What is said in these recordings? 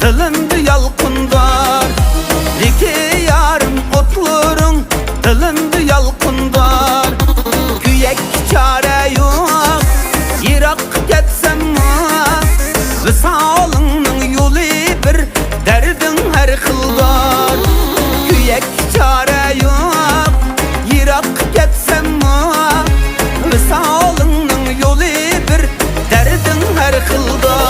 tılındı yalqındar. Leki yarım otlurun tılındı yalqındar. Güyek çare yok, yirak getsem visalının yolu bir derdin her xildar. Güyek çare yok, yirak getsem visalının yolu bir derdin her xildar.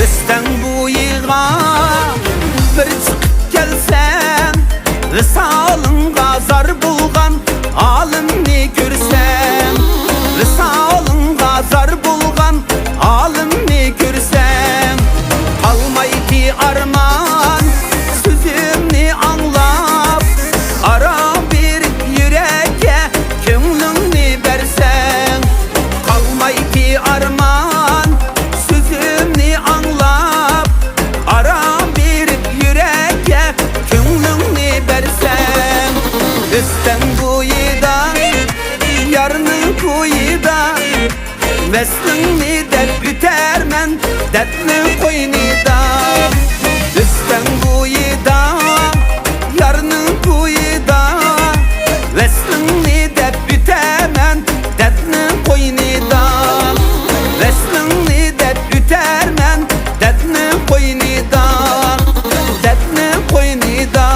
Üstten bu yığa bir çıkıp gelsen, visalınga zar bulgan alimni görsen, visalınga zar bulgan alimni görsen, kalmaydı arman sözümni anlap, ara bir yüreğe könlümni versen, kalmaydı arman sözümni anlap, ara bir yüreğe könlümni versen. Üstten kuyuda, yarının kuyuda, veslini dert bütermen, dertli koynida. Üstten kuyuda, yarının kuyuda, veslini dert bütermen, dertli koynida. Veslini dert bütermen, dertli koynida, dertli koynida.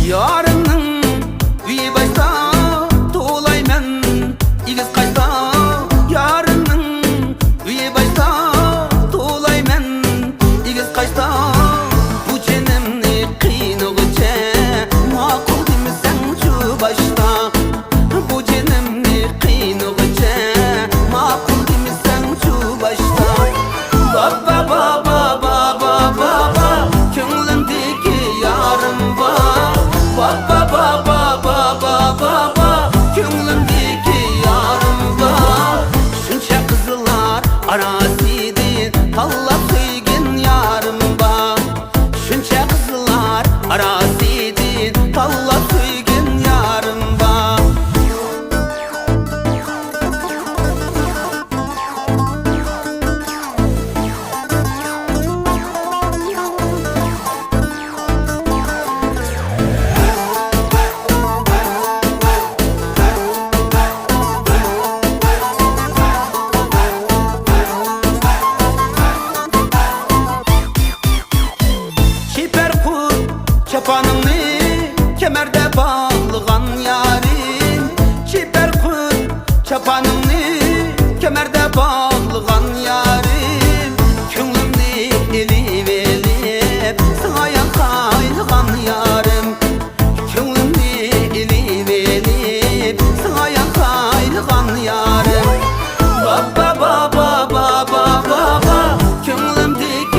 Yarının üyi başta tuğulaymen igiz kaçta. Yarının üyi başta tuğulaymen igiz kaçta. Bu cenemni kıynoğuça makul demisen şu başta. Bu cenemni kıynoğuça makul demisen şu başta. Baba baba baba baba könlümdeki yarım var. Baba baba baba baba könlümdeki yarım var. Şunça kızlar arasidin tallap söygün yarım var. Şunça kızlar arasidin tallap söygün yarım var. Çapanını kemerde bağlıgan yarim. Çiper kut çapanını kemerde bağlıgan yarim. Könlümni eli verip sana yakaylıgan yarim. Könlümni eli verip sana yakaylıgan yarim. Baba baba baba baba könlümdeki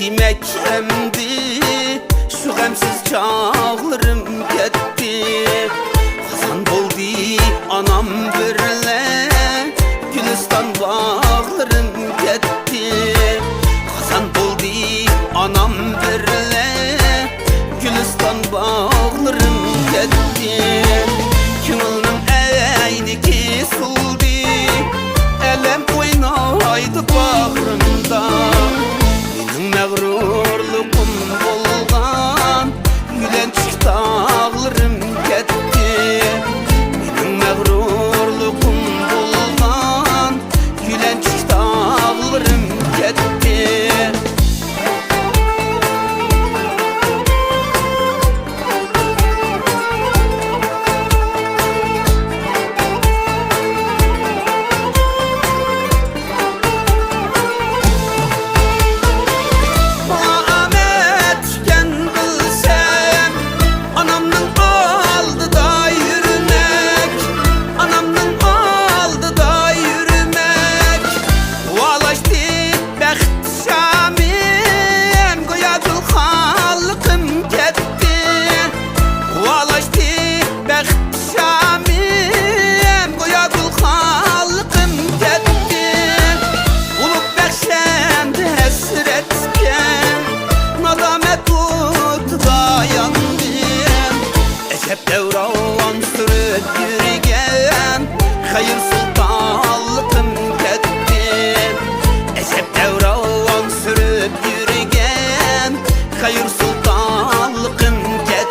yemek emdi, şu gemsiz çağlarım gitti. Kazan boldi anam birle, Gülistan bağlarım gitti. Kazan boldi anam birle, Gülistan bağlarım gitti. Kümülnün eyniki suldi, elem oynaydı bağrımda. Benim mağrurlukum bolgan, yülençik dağlarım gitti. Benim mağrurlukum bolgan, yülençik dağlarım gitti. Hep devran sürüp yürüyen, hayır sultanlıkım gitti. Hep devran sürüp yürüyen, hayır sultanlıkım gitti.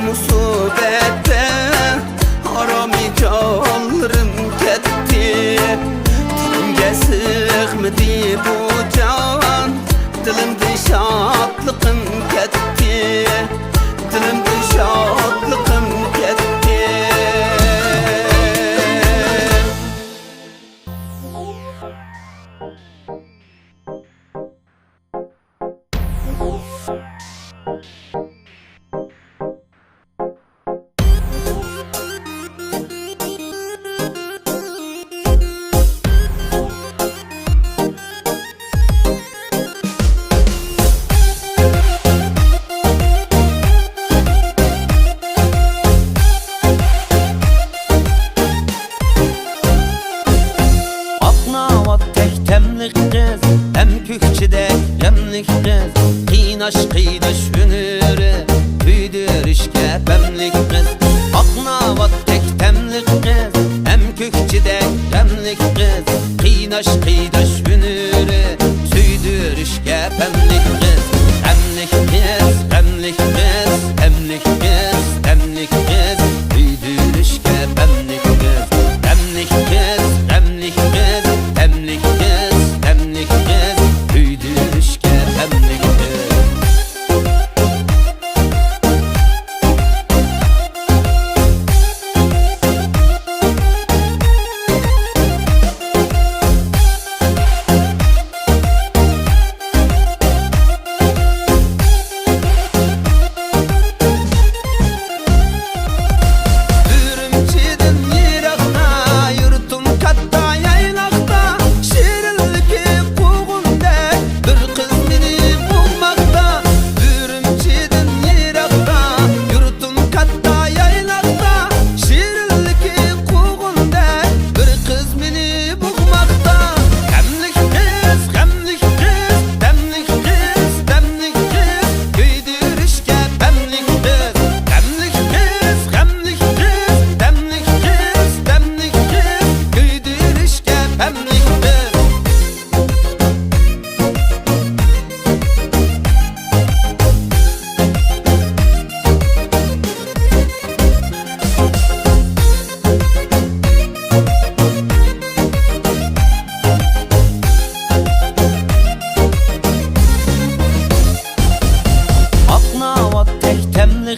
Musibette harami canlarım gitti. Dilimge sığmedi bu can, dilimde şadlıkım gitti. Dilimde şadlıkım gitti. Kükçide gemlik kız, kıynaş kıynaş hünürü, büyüdür işke bemlik kız. Aknavat tek temlik kız, hem kükçide gemlik kız, kıynaş kıynaş hünürü, süydür işke bemlik kız. Emlik kız, emlik kız, emlik kız, emlik kız, büyüdür işke bemlik kız. Emlik kız, emlik kız, emlik kız, emlik kız, büyüdür işke bemlik kız.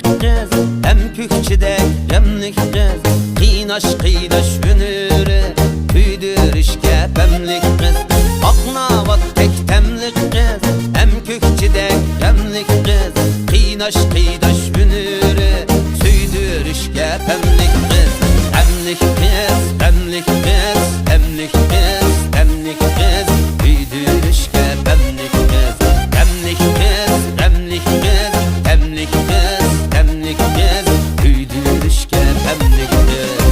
temlik kız hem kükçide gemlik kız Kıynaş kıynaş ünürü tüydürüşke pemlik kız Aknavat tek temlik kız hem kükçide gemlik kız Kıynaş kıynaş ünürü tüydürüşke pemlik kız Temlik kız, temlik kız, temlik kız, temlik kız tüydürüşke pemlik kız Temlik kız, temlik kız, temlik kız, temlik kız tüydürüşke pemlik kız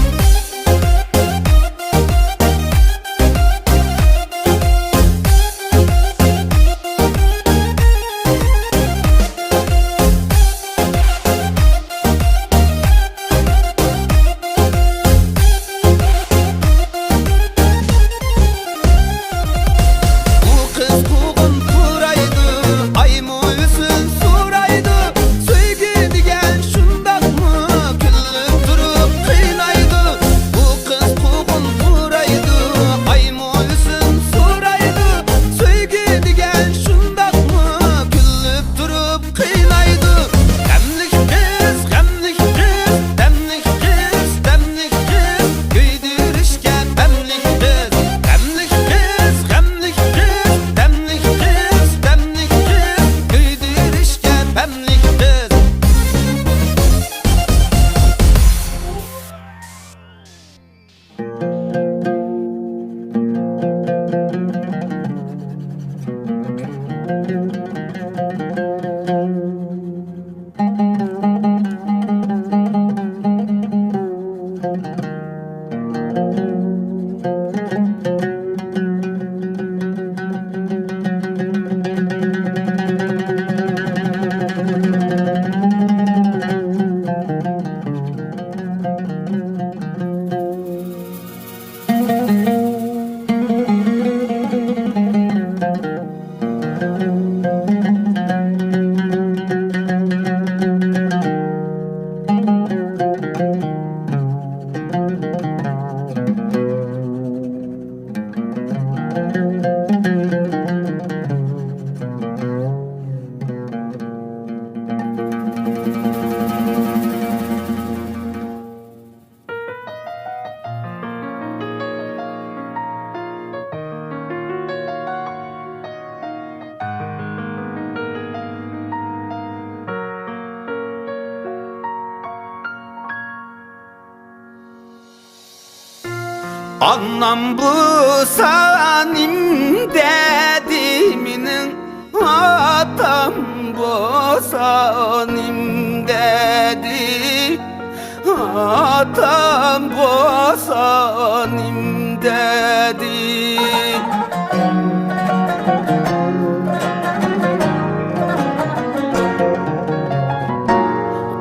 Anam bu sanim dediminin atam bu sanim dedi Atam bu sanim dedi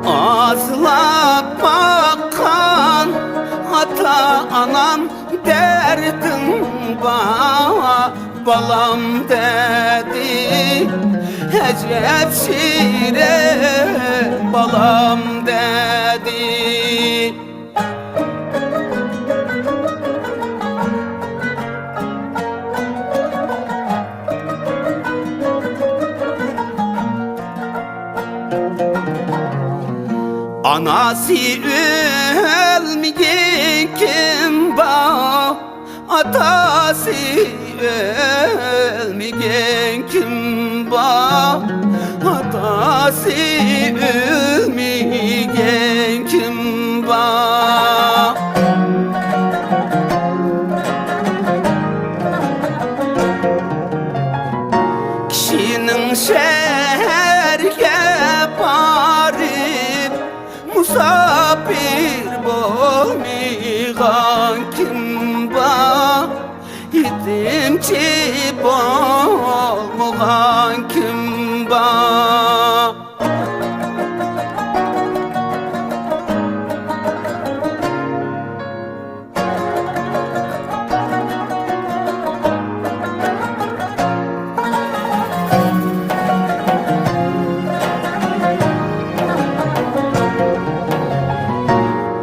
Asla bakan ata anam derdim bana balam dedi Ecep şire balam dedi Anası ölmeyen kim ba Atası ölmeyen kim ba Atası ölmeyen kim ba Kişinin şerke barip Musafir bolmigan kim ba Yetimçi bolmagan kim ba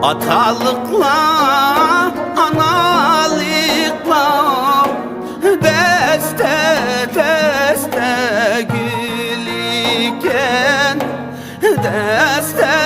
Atalıkla, analıkla Deste deste gül iken Deste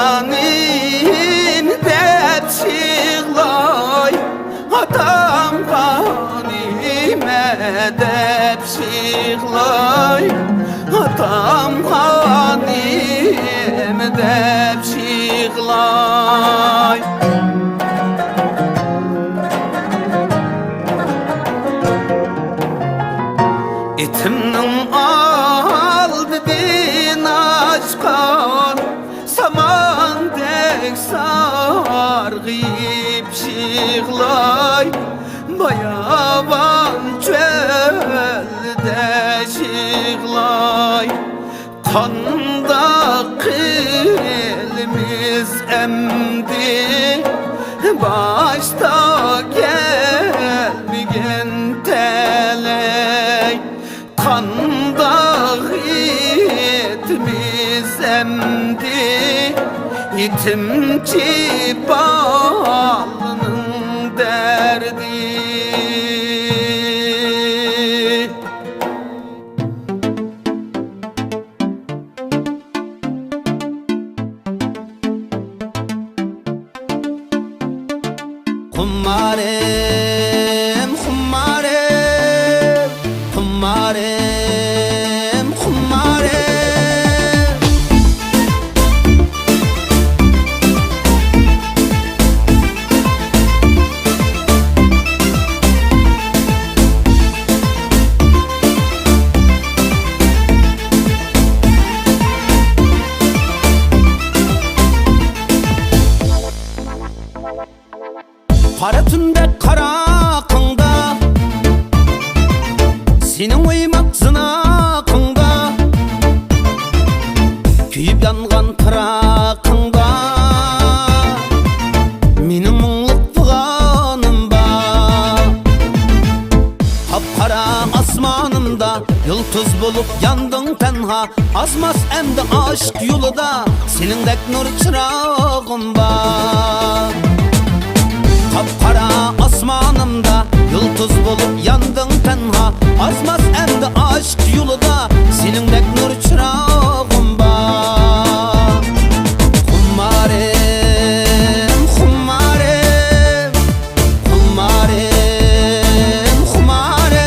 hanim dep şiğlay, atam hanime dep şiğlay, atam hanim dep şiğlay. Etimnin aldı din açkan, samandek sargıyıp şiğlay, bayavan çölde şiğlay. Kanda kılımız emdi, başta gelmeyen teley. Kanda itimiz emdi, itimci balının derdi. Hummarem, hummarem, hummarem, hummarem. Kara tünde kara kında, senin uymak zınakında, kuyup yangan pırakında, menin muңluk buğanım var. Kapkara asmanımda yıldız bulup yandın tenha, azmaz emdi aşk yolunda, senindek nur çırağım var. Kapkara asmanımda yıldız bulup yandın tenha, azmaz emdi aşk yolunda, senindek nur çırağım var. Hummarem, hummarem, hummarem, hummarem.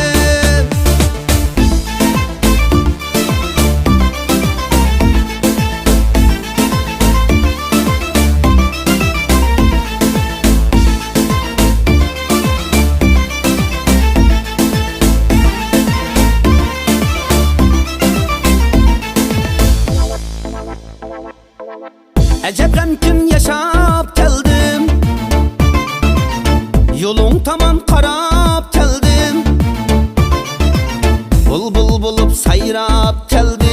Ecebrenkin yaşap geldim, yolun taman karap geldim, bulbul bulup sayrap geldim,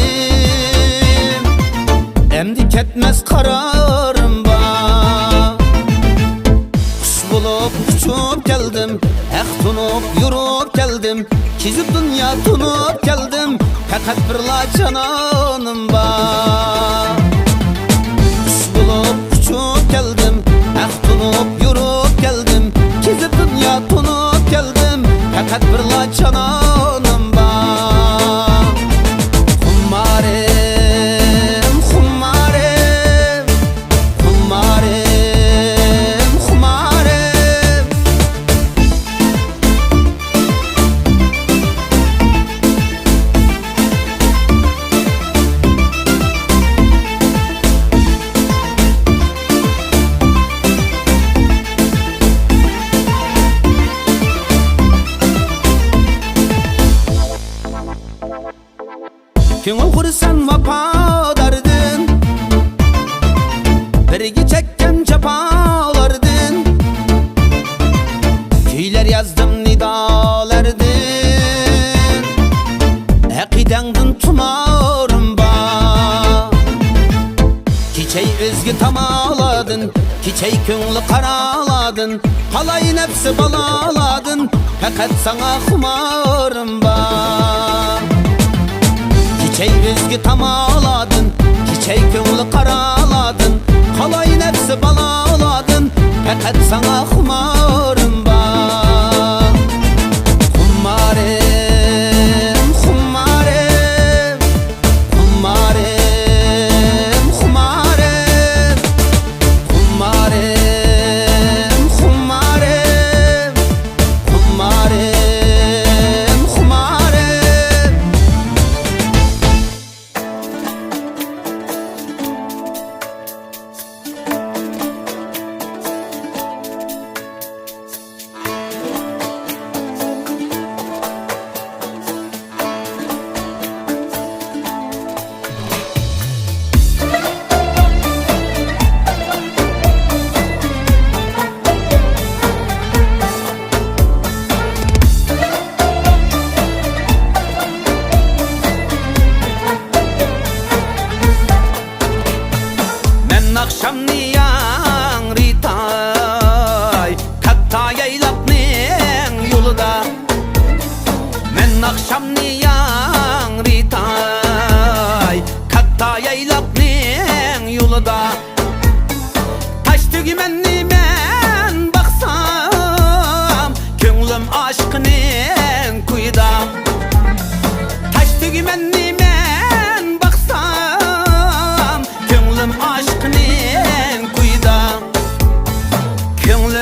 emdi ketmez kararım var. Kuş bulup uçup geldim, tunup yürüp geldim, kizip dünya tunup geldim, fakat birla cananım var. Bulup uçup geldim, tunup yürüp geldim, kizip dünya tunup geldim, fakat birla cananım var. Hummarem, hummarem, hummarem, hummarem. Köңül kursan vapadardın, birgi çekken çapalardın, köyler yazdım nidalardın, akidandın tumarım ba. Kiçey özgü tamaladın, kiçey köңlü karaladın, halay nefsi balaladın, fakat sana humarım ba. Kiçey özgü tamaladın, kiçey köңlü karaladın, halay nefsi balaladın, fakat sana humarım var. Hummarem, hummarem, hummarem, hummarem. tügümenni men baksam, könglim aşkının kuyda. Taş tügümenni men baksam, könglim aşkının kuyda. Könglim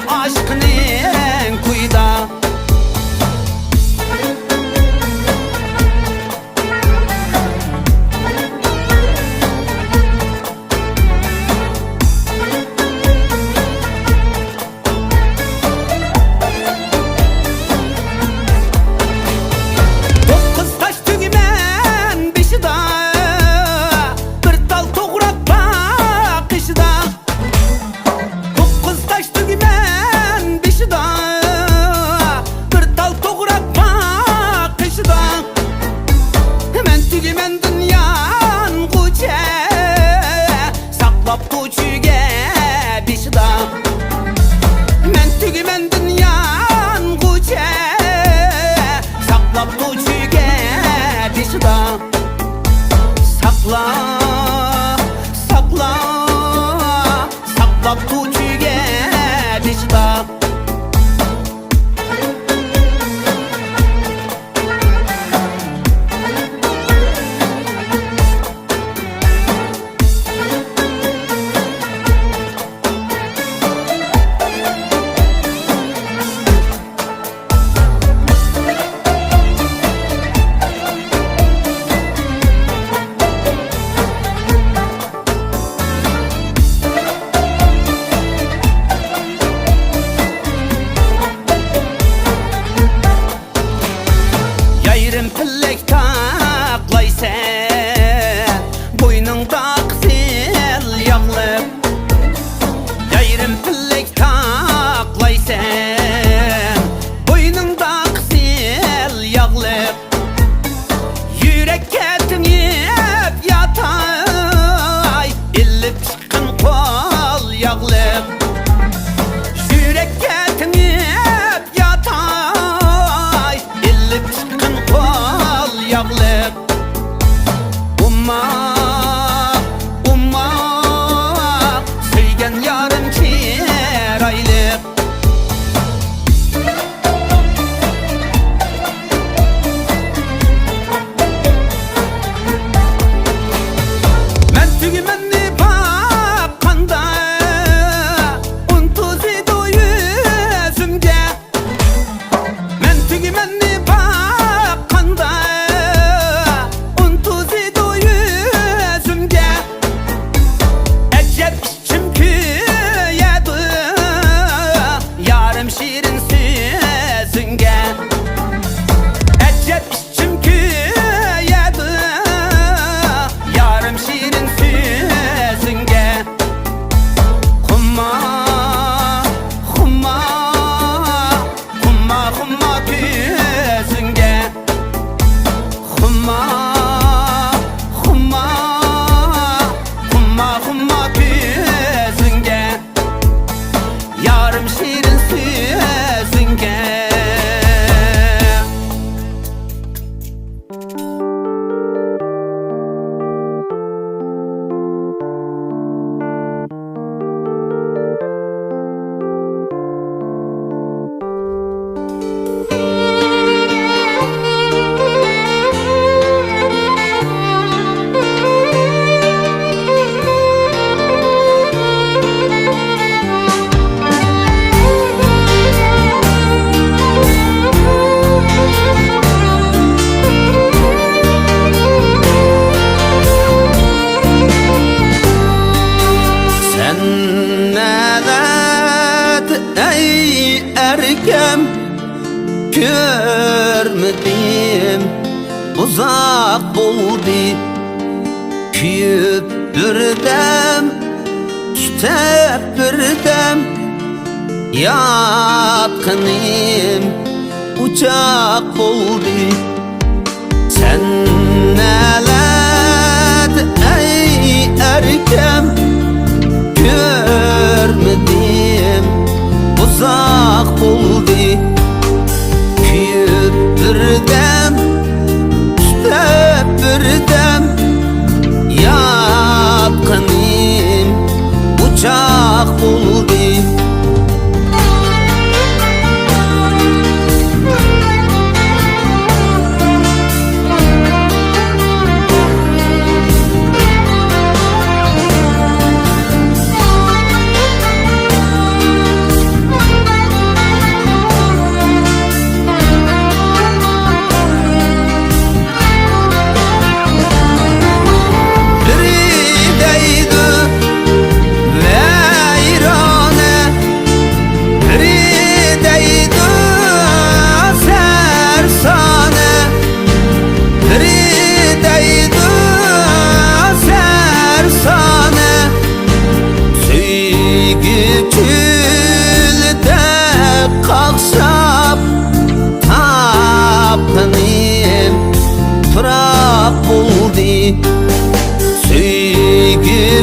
aşkının kuyda. Saklap tuçuge dişda. Pillek taklaysa, boynungda qizil yağlib. Yayrim pillek taklaysa, boynungda qizil yağlib. Yurekka tingib yatay, ilib chiqqan qo'l yağlib. Yurekka tingib yatay, ilib chiqqan qo'l yağlib. Umma sevgen yarım kiraylık. Men tügümenni bakkanda, untuzidu yüzümge. Men tügümenni bakkanda, untuzidu yüzümge. Ecep içim küyedi, yarım şirin sözünge. Ecep içim küyedi, yarım şirin sözünge. Humma gözünge. Humma gözünge. Yarım şirin sözünge. Ey erkem, görmedim, uzak buldu. Küyüp bürdem, kitap bürdem, yakınım uçak buldu. Sen neler ey erkem, görmedim, uzak buldu. Küyüp bürdem, kitap bürdem, ya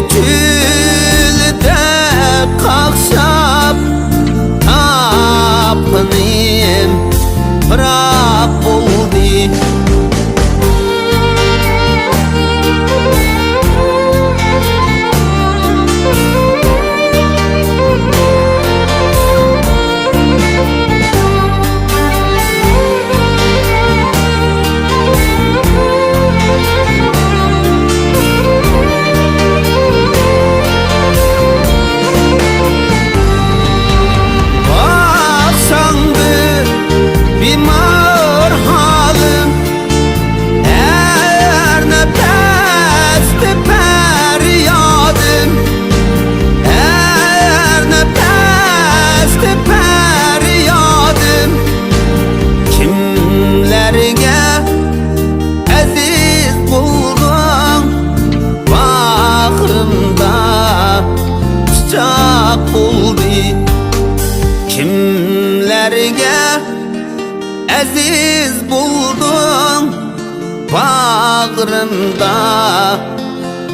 külde kalkşap tapınayım bırak oldu. Bimar halim her nefeste feryadım, her nefeste feryadım. Kimlerge aziz buldum, bağrımda çiçek buldu. Kimlerge aziz buldum, bağrımda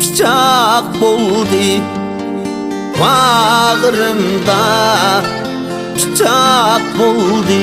çiçek buldu. Bağrımda çiçek buldu.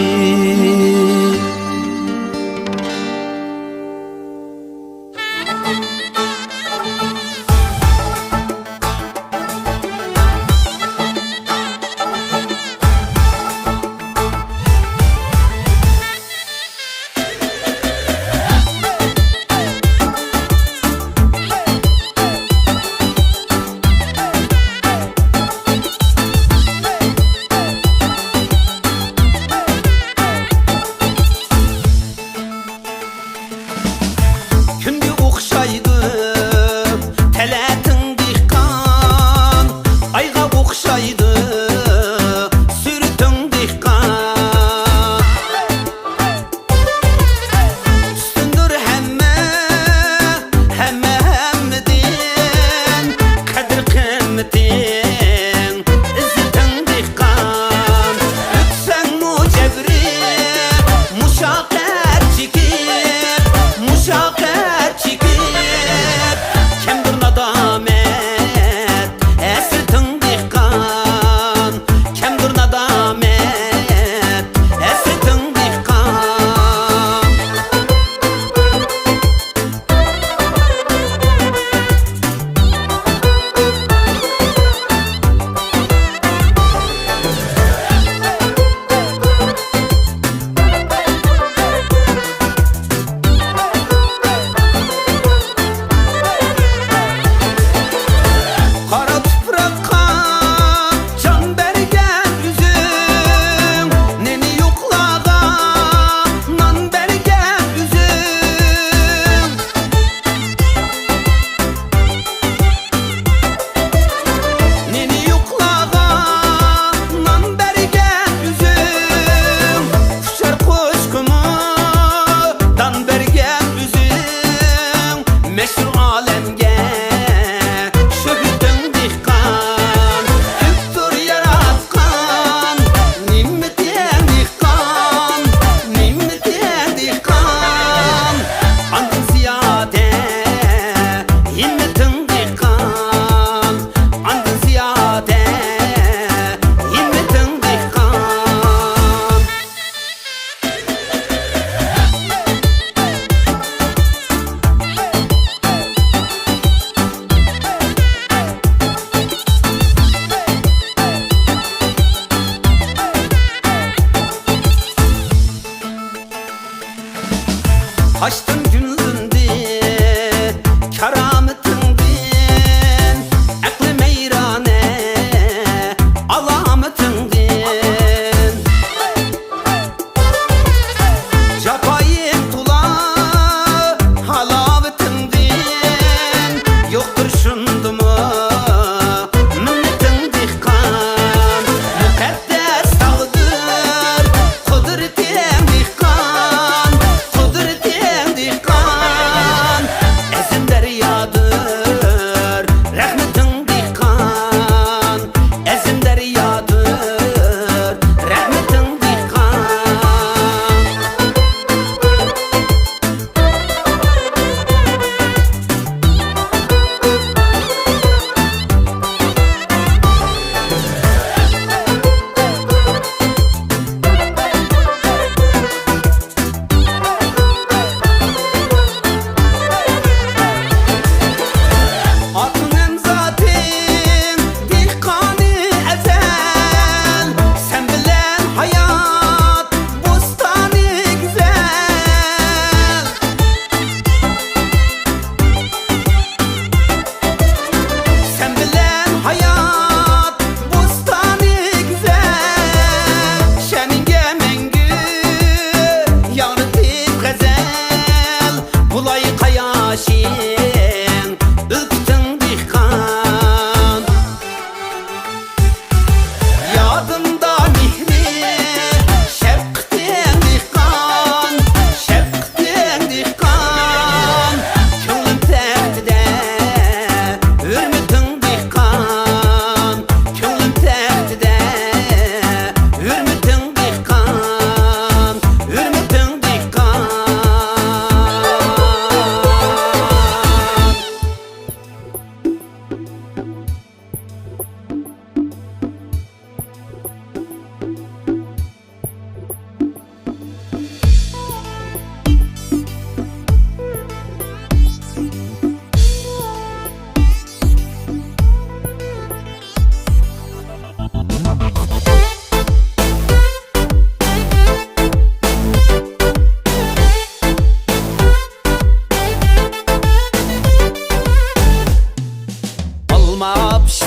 Alma pişti,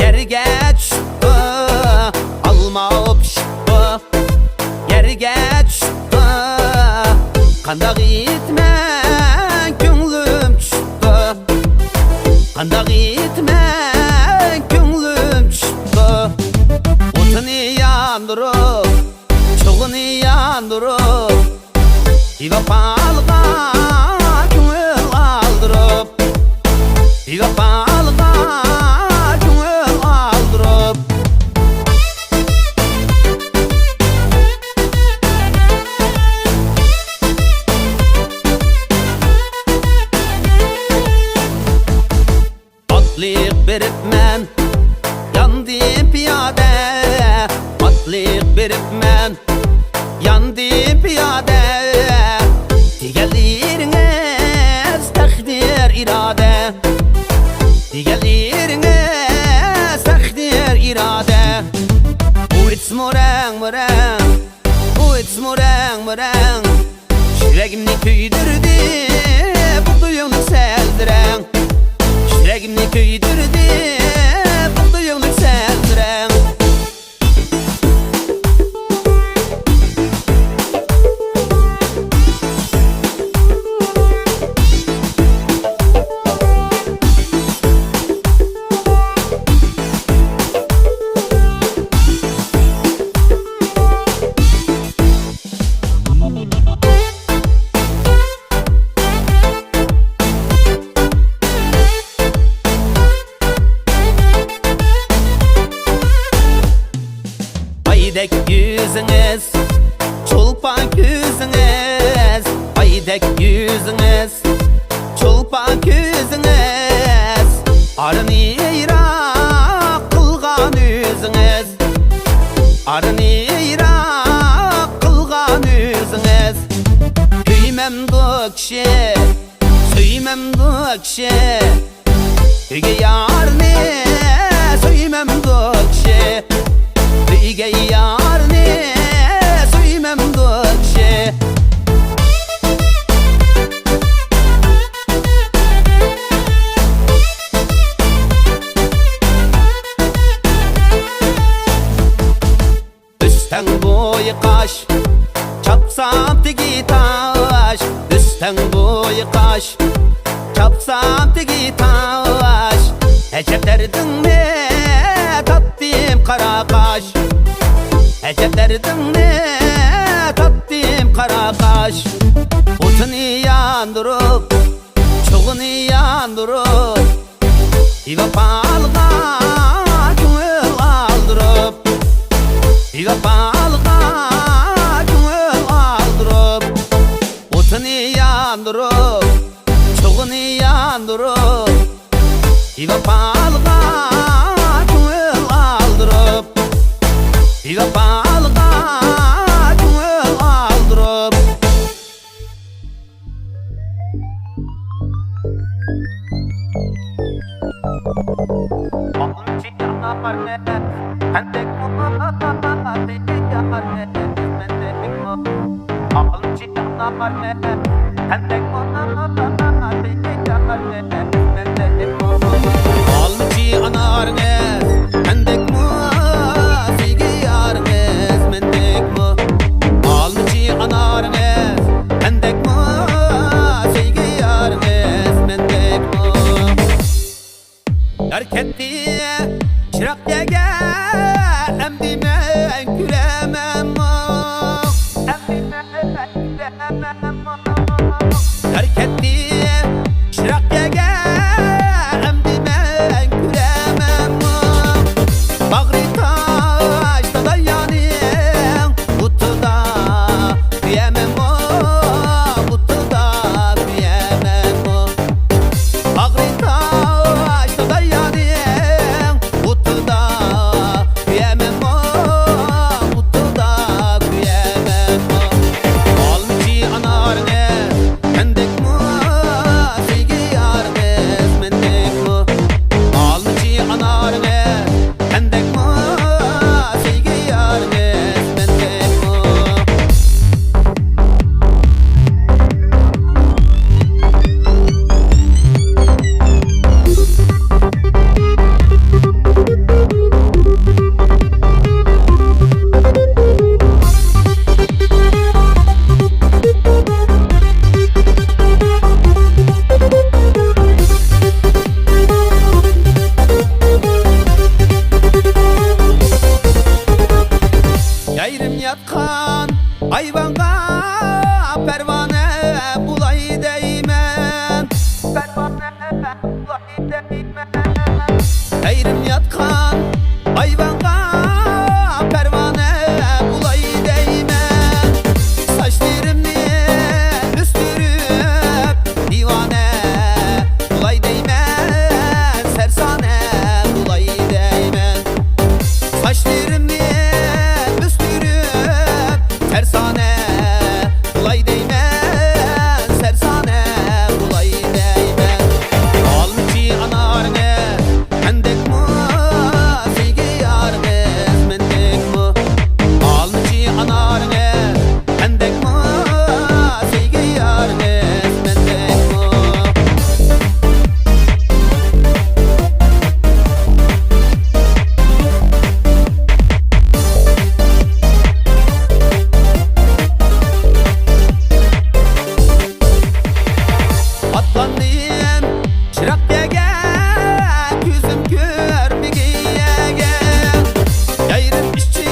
yerge düştü. Alma pişti, yerge düştü. Qandaq etmen köngülüm düştü. Qandaq etmen köngülüm düştü. Otunu yandırıp, çoğunu yandırıp, İvapalığa köngül aldırıp, İvapalığa köngül aldırıp. Atlayıp berip men yandım piyade. Atlayıp berip men yandım piyade. Digelleriniz takdir irade. Digelleriniz takdir irade. Bu it's morang morang, bu it's morang morang. Yüreğimni köydürdü bu duyumluk seldiren. Yüreğimni köydürdü bu duyumluk seldiren. Aydek yüzünüz, çolpan gözünüz. Aydek yüzünüz, çolpan gözünüz. Arını irak kılgan yüzünüz. Arını irak kılgan yüzünüz. Köymem dökşe, söymem dökşe. Köge yarını söymem dökşe. Köge yarını söymem dökşe. Üstten boyu kaş, çapsam tigi taş. Üstten boyu kaş, çapsam tigi taş. Ecep derdin ne tattım kara kaş. Ecep derdin ne tattım kara kaş. Otunu yandırıp, çoğunu yandırıp, İvapalığa köngül aldırıp, İvapalığa köngül aldırıp. Otunu yandırıp, çoğunu yandırıp, İvapalığa köngül aldırıp, İvapalığa köngül aldırıp. Alın çiğana parne, hendek muha, teyar ne, mendek muha. Alın çiğana parne, hendek muha, teyar ne, mendek muha. Alın çiğana parne, hendek muha, teyar mendek muha. Alın çiğana parne, hendek muha, teyar mendek muha. Erketti çırak yege emdi men küremem. Emdi men küremem. Erketti çırak yege emdi men küremem. Bağrı taşta dayanayım, kutuda kıyamam. Kutuda kıyamam. Bağrı taşta dayanayım, kutuda kıyamam. Kutuda Eyrim yatkan ayvanga pervane bulay değmen. Saçlarımı üstürüp divane bulay değmen. Sersane bulay değmen. Saçlarımı üstürüp tersane bulay değmen. Sersane bulay değmen. Almışı anarne hendek mu sevgi yarımız mendek mu. Almışı anarne hendek mu sevgi yarımız mendek mu. Atlandım çırak dege, gözüm görmegeye. Yayrım işçi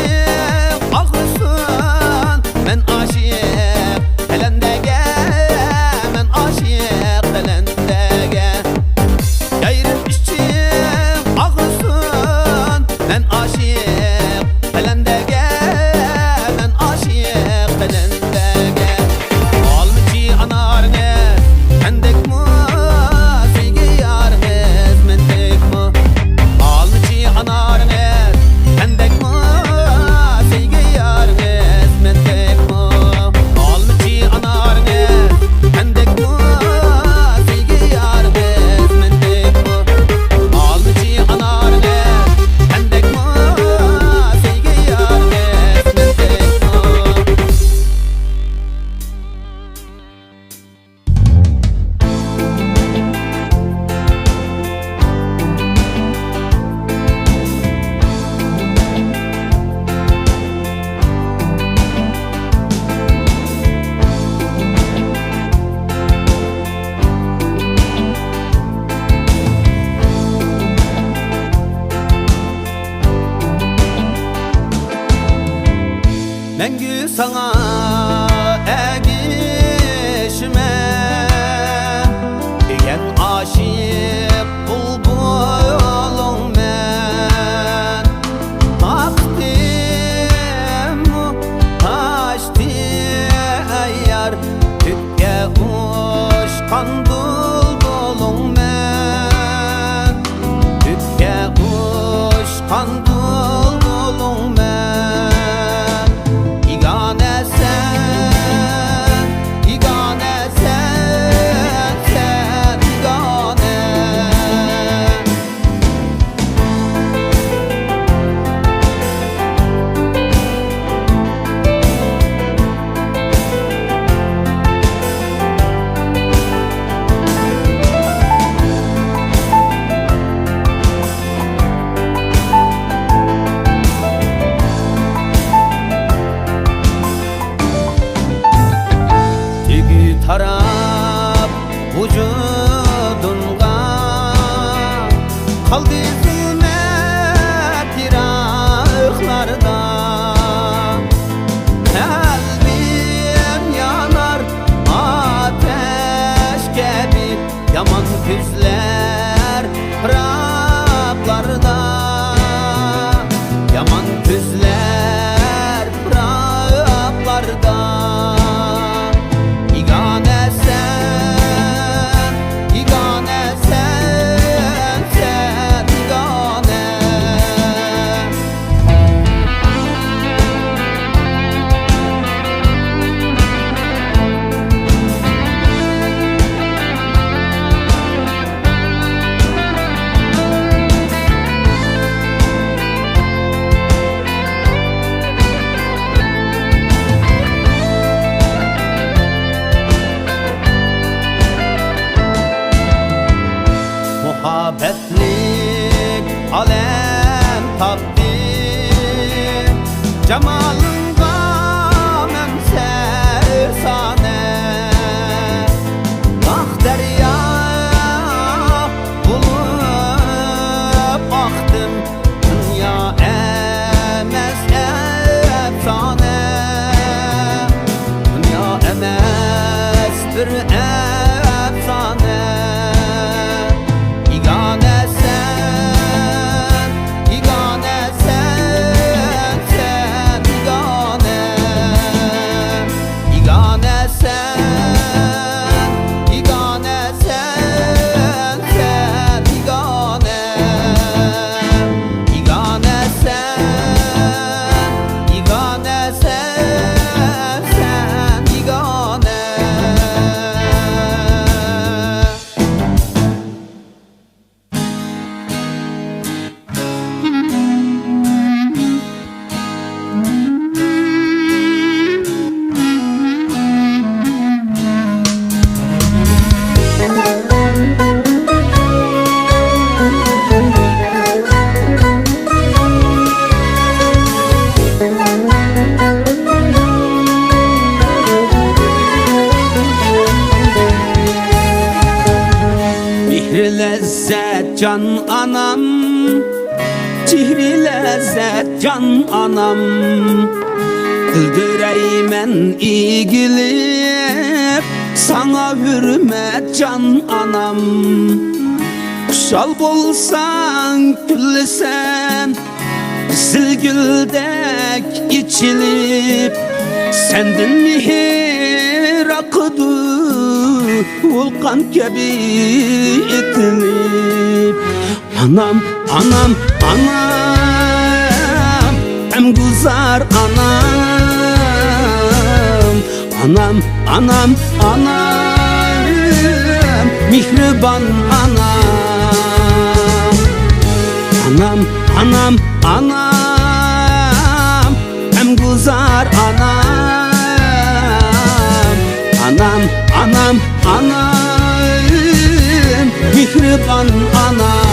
ağlısın, men aşık helendege. Men aşık helendege. Yayrım işçi ağlısın, men aşık helendege. Men aşık helendege. Almışı anarne hendek mu sevgi yarımız mendek mu. Almışı anarne hendek mu sevgi yarımız mendek mu. Almışı anarne hendek mu sevgi yarımız mendek mu. Almışı anarne hendek mu sevgi yarımız mendek mu. Mengü sana ergişmem. En aşık bulbulum ben. Baktım açtı yar, tükke uçkan buldum ben. Tükke uçkan buldum ben. Yegane sen, yegane sen, sen yegane. Tügü tarap vücudunga kaldı zulmet iraklarda. Kalbim yanar ateş gibi, yaman küzler raplarda. Yaman küzler raplarda. Yegane sen, yegane sen, sen yegane. Muhabbetlik alem tapdı, cemalınga men sersane. Ah derya bulup aktım, dünya emez efsane. Dünya emez bir efsane. Yegane can anam, cihri lezzet can anam. Güldüreymen igilip, sana hürmet can anam. Kuşal bolsan güllesen, silgüldek içilip, sendin mihir akıdı, volkan gibi itilip. Anam, anam, anam, hem güzel anam. Anam, anam, anam, mihriban anam. Anam, anam, anam, hem güzel anam. Anam, anam, anam, mihriban anam.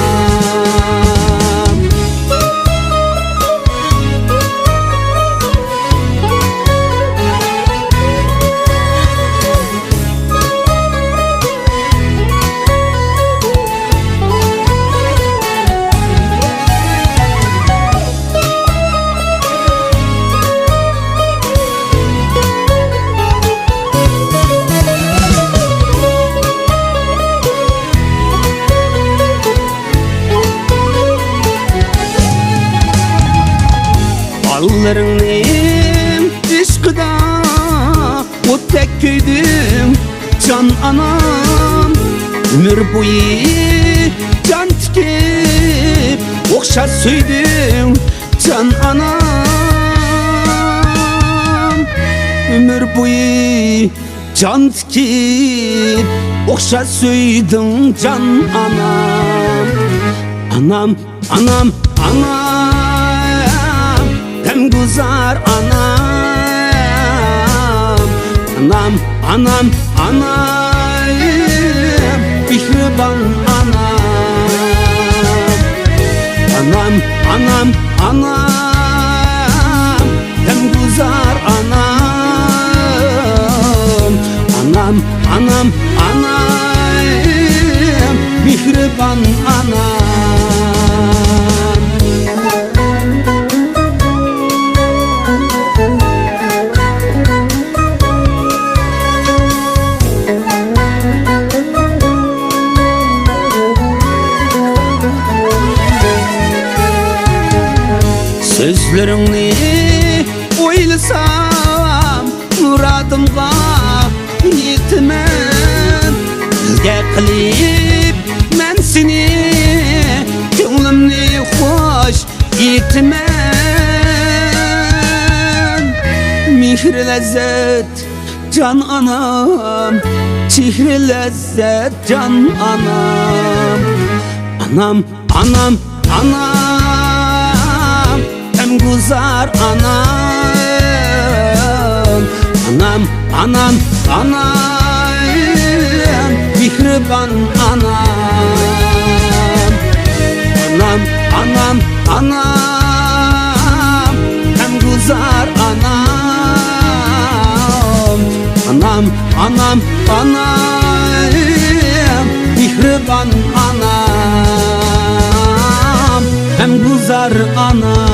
Ballarının ışkıda o tek köydüm can anam. Ömür boyu can tikip okşa süydüm can anam. Ömür boyu can tikip okşa süydüm can anam. Anam, anam, anam, hem güzel anam. Anam, anam, anam, mihriban anam. Anam, anam, anam, hem güzel anam. Anam, anam, anam, mihriban anam. Sözlerini oylasam muradımga yetmem. Dilge qilib men seni ko'nglimni xo'sh etmem. Mehr lezzet can anam, chehre lezzet can anam. Anam, anam, anam, hem güzel anam. Anam, anam, anam, mihriban anam. Anam, anam, anam, hem güzel anam. Anam, anam, anam, mihriban anam, hem güzel anam.